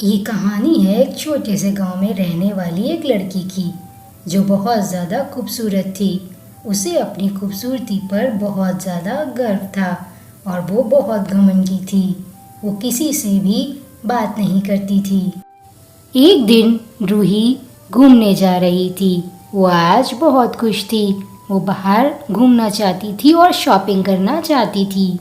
ये कहानी है एक छोटे से गांव में रहने वाली एक लड़की की, जो बहुत ज़्यादा खूबसूरत थी। उसे अपनी खूबसूरती पर बहुत ज़्यादा गर्व था और वो बहुत घमंडी थी। वो किसी से भी बात नहीं करती थी। एक दिन रूही घूमने जा रही थी। वो आज बहुत खुश थी। वो बाहर घूमना चाहती थी और शॉपिंग करना चाहती थी।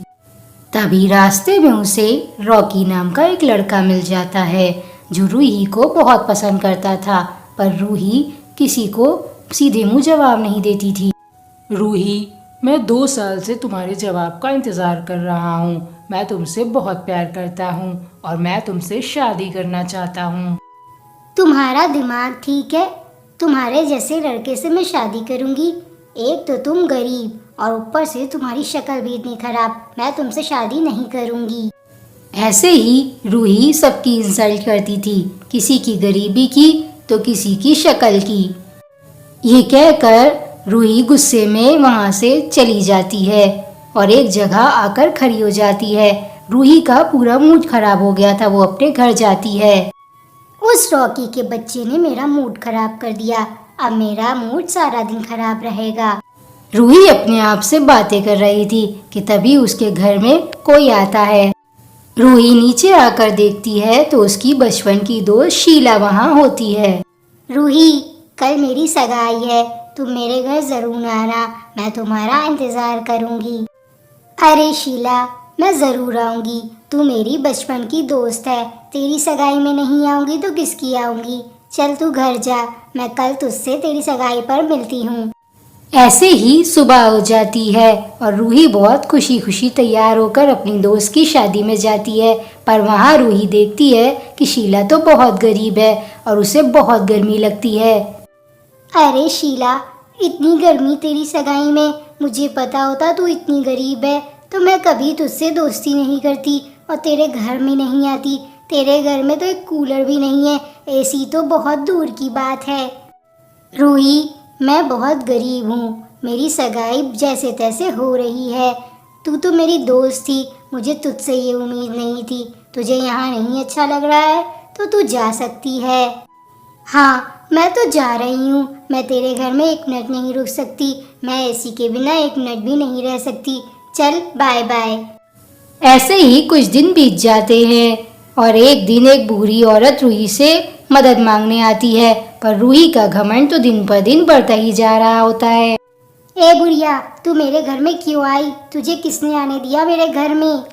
तभी रास्ते में उसे रॉकी नाम का एक लड़का मिल जाता है, जो रूही को बहुत पसंद करता था। पर रूही किसी को सीधे मुंह जवाब नहीं देती थी। रूही, मैं 2 साल से तुम्हारे जवाब का इंतज़ार कर रहा हूँ। मैं तुमसे बहुत प्यार करता हूँ और मैं तुमसे शादी करना चाहता हूँ। तुम्हारा दिमाग ठीक है? तुम्हारे जैसे लड़के से मैं शादी करूंगी? एक तो तुम गरीब और ऊपर से तुम्हारी शक्ल भी इतनी खराब। मैं तुमसे शादी नहीं करूंगी। ऐसे ही रूही सबकी इंसल्ट करती थी, किसी की गरीबी की तो किसी की शक्ल की। ये कहकर रूही गुस्से में वहाँ से चली जाती है और एक जगह आकर खड़ी हो जाती है। रूही का पूरा मूड खराब हो गया था। वो अपने घर जाती है। उस रॉकी के बच्चे ने मेरा मूड खराब कर दिया। अब मेरा मूड सारा दिन खराब रहेगा। रूही अपने आप से बातें कर रही थी कि तभी उसके घर में कोई आता है। रूही नीचे आकर देखती है तो उसकी बचपन की दोस्त शीला वहाँ होती है। रूही, कल मेरी सगाई है, तुम मेरे घर जरूर आना। मैं तुम्हारा इंतजार करूंगी। अरे शीला, मैं जरूर आऊंगी। तू मेरी बचपन की दोस्त है। तेरी सगाई में नहीं आऊंगी तो किसकी आऊंगी? चल तू घर जा, मैं कल तुझसे तेरी सगाई पर मिलती हूँ। ऐसे ही सुबह हो जाती है और रूही बहुत खुशी खुशी तैयार होकर अपनी दोस्त की शादी में जाती है। पर वहाँ रूही देखती है कि शीला तो बहुत गरीब है और उसे बहुत गर्मी लगती है। अरे शीला, इतनी गर्मी तेरी सगाई में? मुझे पता होता तू इतनी गरीब है तो मैं कभी तुझसे दोस्ती नहीं करती और तेरे घर में नहीं आती। तेरे घर में तो एक कूलर भी नहीं है, एसी तो बहुत दूर की बात है। रूही, मैं बहुत गरीब हूँ। मेरी सगाई जैसे तैसे हो रही है। तू तो मेरी दोस्त थी, मुझे तुझसे ये उम्मीद नहीं थी। तुझे यहाँ नहीं अच्छा लग रहा है तो तू जा सकती है। हाँ, मैं तो जा रही हूँ। मैं तेरे घर में 1 मिनट नहीं रुक सकती। मैं एसी के बिना 1 मिनट भी नहीं रह सकती। चल बाय बाय। ऐसे ही कुछ दिन बीत जाते हैं और एक दिन एक बूढ़ी औरत रूही से मदद मांगने आती है। पर रूही का घमंड तो दिन पर दिन बढ़ता ही जा रहा होता है। ए बुढ़िया, तू मेरे घर में क्यों आई? तुझे किसने आने दिया मेरे घर में?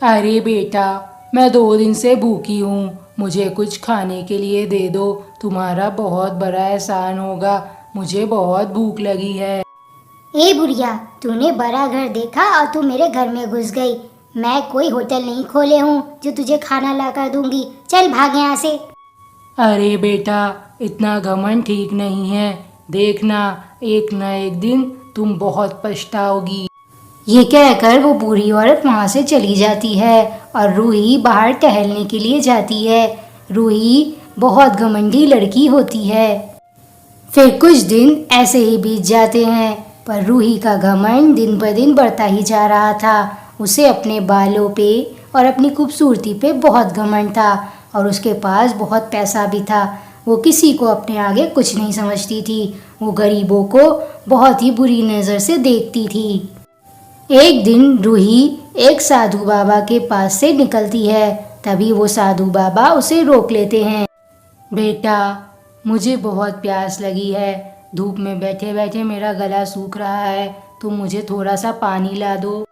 अरे बेटा, मैं 2 दिन से भूखी हूँ। मुझे कुछ खाने के लिए दे दो। तुम्हारा बहुत बड़ा एहसान होगा। मुझे बहुत भूख लगी है। ए बुढ़िया, तूने बड़ा घर देखा और तू मेरे घर में घुस गई। मैं कोई होटल नहीं खोले हूँ जो तुझे खाना ला कर दूंगी। चल भाग यहाँ से। अरे बेटा, इतना घमंड ठीक नहीं है। देखना, एक न एक दिन तुम बहुत पछताओगी। ये कहकर वो बूढ़ी औरत वहाँ से चली जाती है और रूही बाहर टहलने के लिए जाती है। रूही बहुत घमंडी लड़की होती है। फिर कुछ दिन ऐसे ही बीत जाते हैं पर रूही का घमंड दिन पर दिन बढ़ता ही जा रहा था। उसे अपने बालों पे और अपनी खूबसूरती पे बहुत घमंड था और उसके पास बहुत पैसा भी था। वो किसी को अपने आगे कुछ नहीं समझती थी। वो गरीबों को बहुत ही बुरी नज़र से देखती थी। एक दिन रूही एक साधु बाबा के पास से निकलती है। तभी वो साधु बाबा उसे रोक लेते हैं। बेटा, मुझे बहुत प्यास लगी है। धूप में बैठे बैठे मेरा गला सूख रहा है। तुम मुझे थोड़ा सा पानी ला दो।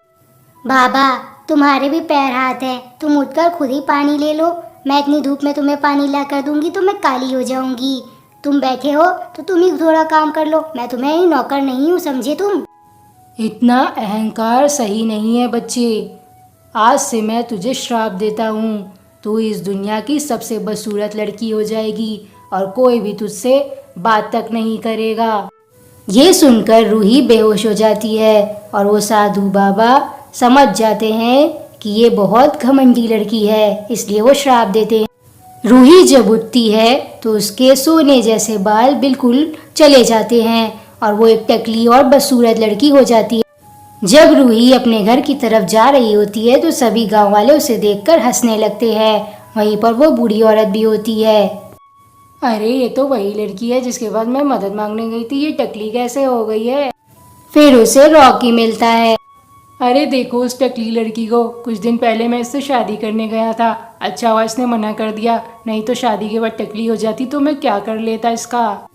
बाबा, तुम्हारे भी पैर हाथ हैं। तुम उठकर खुद ही पानी ले लो। मैं इतनी धूप में तुम्हें पानी ला कर दूंगी तो मैं काली हो जाऊंगी। तुम बैठे हो तो तुम ही थोड़ा काम कर लो। मैं तुम्हें नौकर नहीं हूँ, समझे तुम? इतना अहंकार सही नहीं है बच्चे। आज से मैं तुझे श्राप देता हूँ। तू इस दुनिया की सबसे बदसूरत लड़की हो जाएगी और कोई भी तुझसे बात तक नहीं करेगा। ये सुनकर रूही बेहोश हो जाती है और वो साधु बाबा समझ जाते हैं कि ये बहुत घमंडी लड़की है, इसलिए वो श्राप देते हैं। रूही जब उठती है तो उसके सोने जैसे बाल बिल्कुल चले जाते हैं और वो एक टकली और बदसूरत लड़की हो जाती है। जब रूही अपने घर की तरफ जा रही होती है तो सभी गांव वाले उसे देखकर हंसने लगते हैं वहीं पर वो बूढ़ी औरत भी होती है। अरे ये तो वही लड़की है जिसके बाद मैं मदद मांगने गई थी, ये टकली कैसे हो गई है। फिर उसे रॉकी मिलता है। अरे देखो उस टकली लड़की को, कुछ दिन पहले मैं इससे शादी करने गया था, अच्छा हुआ इसने मना कर दिया, नहीं तो शादी के बाद टकली हो जाती तो मैं क्या कर लेता इसका।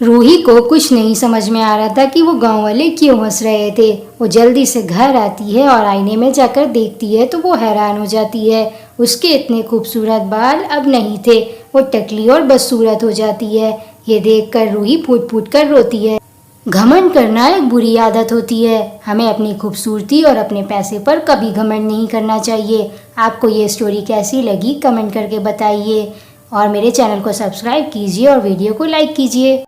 रूही को कुछ नहीं समझ में आ रहा था कि वो गांव वाले क्यों हंस रहे थे। वो जल्दी से घर आती है और आईने में जाकर देखती है तो वो हैरान हो जाती है। उसके इतने खूबसूरत बाल अब नहीं थे, वो टकली और बदसूरत हो जाती है। ये देखकर रूही फूट फूट कर रोती है। घमंड करना एक बुरी आदत होती है। हमें अपनी खूबसूरती और अपने पैसे पर कभी घमंड नहीं करना चाहिए। आपको ये स्टोरी कैसी लगी कमेंट करके बताइए और मेरे चैनल को सब्सक्राइब कीजिए और वीडियो को लाइक कीजिए।